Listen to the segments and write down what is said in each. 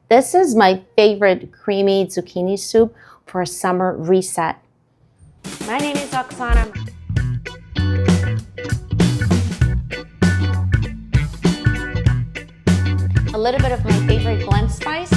This is my favorite creamy zucchini soup for a summer reset. My name is Oksana. A little bit of my favorite blend spice.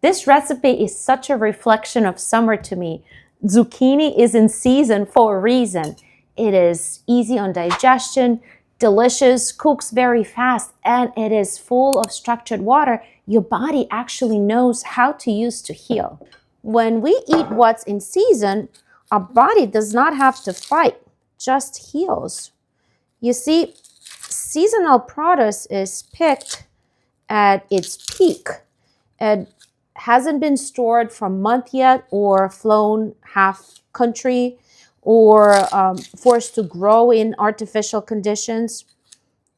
This recipe is such a reflection of summer to me. Zucchini is in season for a reason. It is easy on digestion, delicious, cooks very fast, and it is full of structured water your body actually knows how to use to heal. When we eat what's in season, our body does not have to fight, just heals. You see, seasonal produce is picked at its peak. It hasn't been stored for a month yet or flown half country or forced to grow in artificial conditions.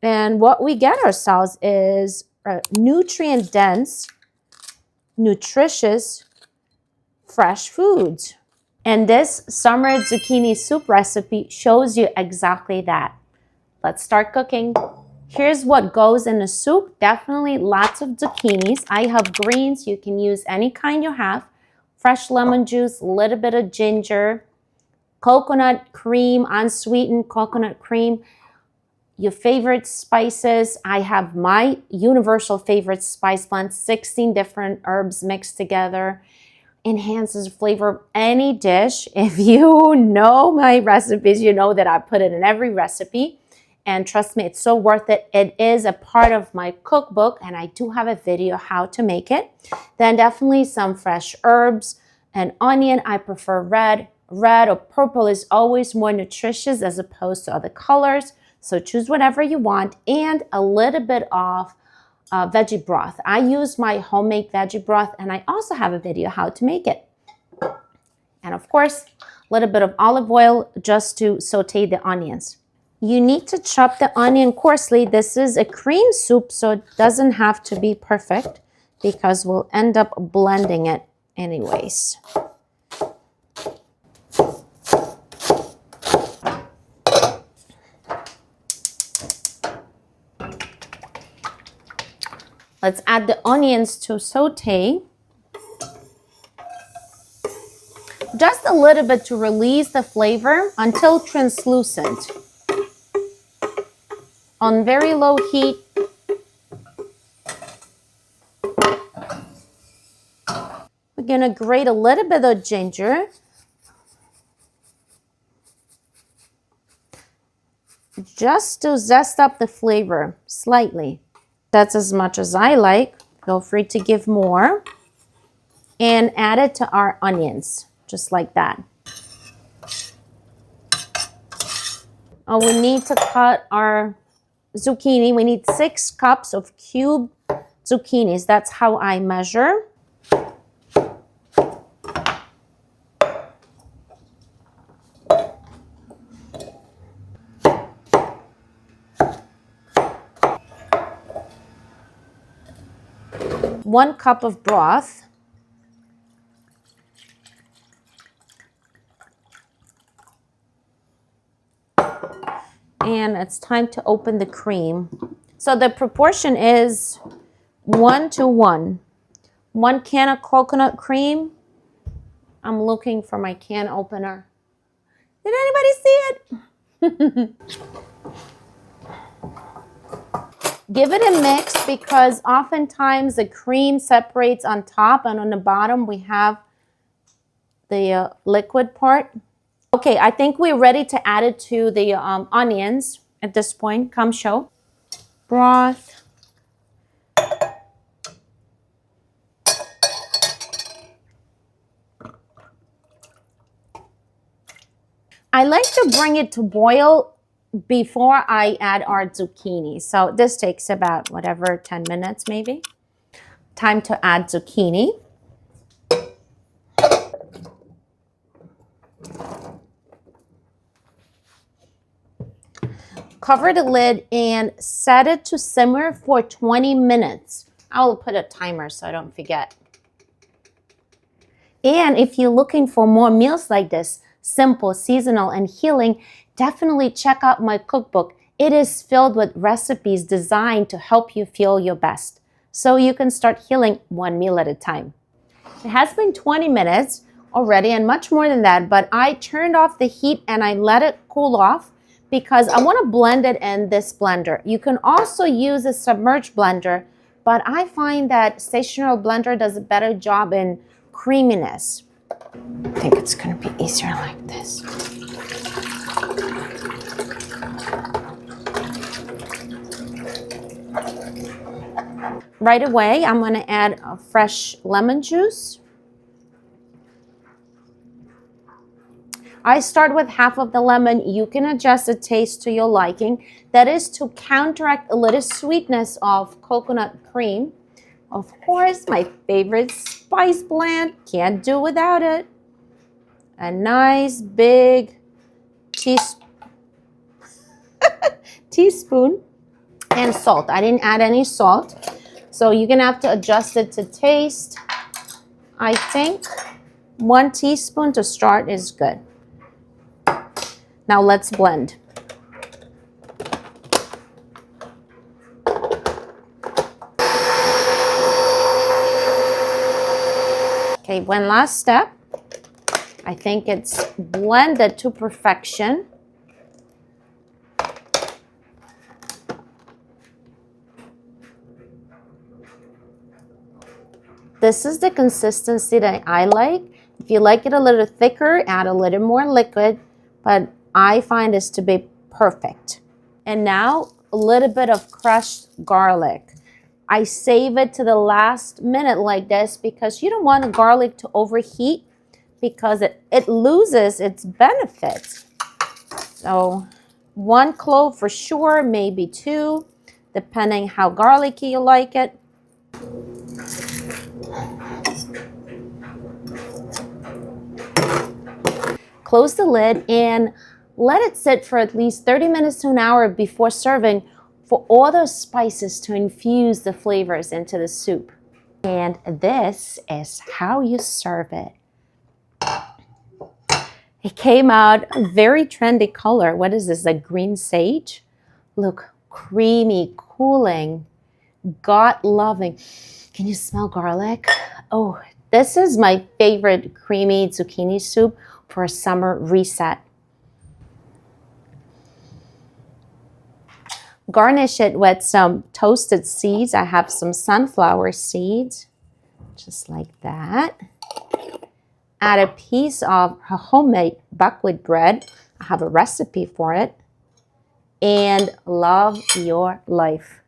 And what we get ourselves is nutrient-dense, nutritious, fresh foods. And this summer zucchini soup recipe shows you exactly that. Let's start cooking. Here's what goes in a soup. Definitely lots of zucchinis. I have greens. You can use any kind you have. Fresh lemon juice, a little bit of ginger, coconut cream, unsweetened coconut cream. Your favorite spices. I have my universal favorite spice blend, 16 different herbs mixed together. Enhances the flavor of any dish. If you know my recipes, you know that I put it in every recipe. And trust me, it's so worth it. It is a part of my cookbook, and I do have a video how to make it. Then definitely some fresh herbs and onion. I prefer red. Red or purple is always more nutritious as opposed to other colors. So choose whatever you want. And a little bit of veggie broth. I use my homemade veggie broth, and I also have a video how to make it. And of course, a little bit of olive oil just to saute the onions. You need to chop the onion coarsely. This is a cream soup, so it doesn't have to be perfect because we'll end up blending it anyways. Let's add the onions to saute. Just a little bit to release the flavor until translucent. On very low heat. We're gonna grate a little bit of ginger. Just to zest up the flavor slightly. That's as much as I like. Feel free to give more. And add it to our onions, just like that. Oh, we need to cut our zucchini. We need 6 cups of cube zucchinis. That's how I measure. One cup of broth. And it's time to open the cream. So the proportion is 1 to 1. 1 can of coconut cream. I'm looking for my can opener. Did anybody see it? Give it a mix because oftentimes the cream separates on top and on the bottom we have the liquid part. Okay, I think we're ready to add it to the onions at this point. Come show. Broth. I like to bring it to boil before I add our zucchini. So this takes about whatever, 10 minutes maybe. Time to add zucchini. Cover the lid and set it to simmer for 20 minutes. I will put a timer so I don't forget. And if you're looking for more meals like this, simple, seasonal, and healing, definitely check out my cookbook. It is filled with recipes designed to help you feel your best, so you can start healing one meal at a time. It has been 20 minutes already and much more than that, but I turned off the heat and I let it cool off because I want to blend it in this blender. You can also use a submerged blender, but I find that stationary blender does a better job in creaminess. I think it's going to be easier like this. Right away, I'm going to add a fresh lemon juice. I start with half of the lemon. You can adjust the taste to your liking. That is to counteract a little sweetness of coconut cream. Of course, my favorite spice blend. Can't do without it. A nice big teaspoon and salt. I didn't add any salt, so you're gonna have to adjust it to taste. I think 1 teaspoon to start is good. Now let's blend. Okay, one last step. I think it's blended to perfection. This is the consistency that I like. If you like it a little thicker, add a little more liquid, but I find this to be perfect. And now a little bit of crushed garlic. I save it to the last minute like this because you don't want the garlic to overheat because it loses its benefits. So 1 clove for sure, maybe 2, depending how garlicky you like it. Close the lid and let it sit for at least 30 minutes to an hour before serving for all those spices to infuse the flavors into the soup. And this is how you serve it. It came out a very trendy color. What is this, a green sage? Look, creamy, cooling, gut-loving. Can you smell garlic? Oh, this is my favorite creamy zucchini soup for a summer reset. Garnish it with some toasted seeds. I have some sunflower seeds, just like that. Add a piece of homemade buckwheat bread. I have a recipe for it. And love your life.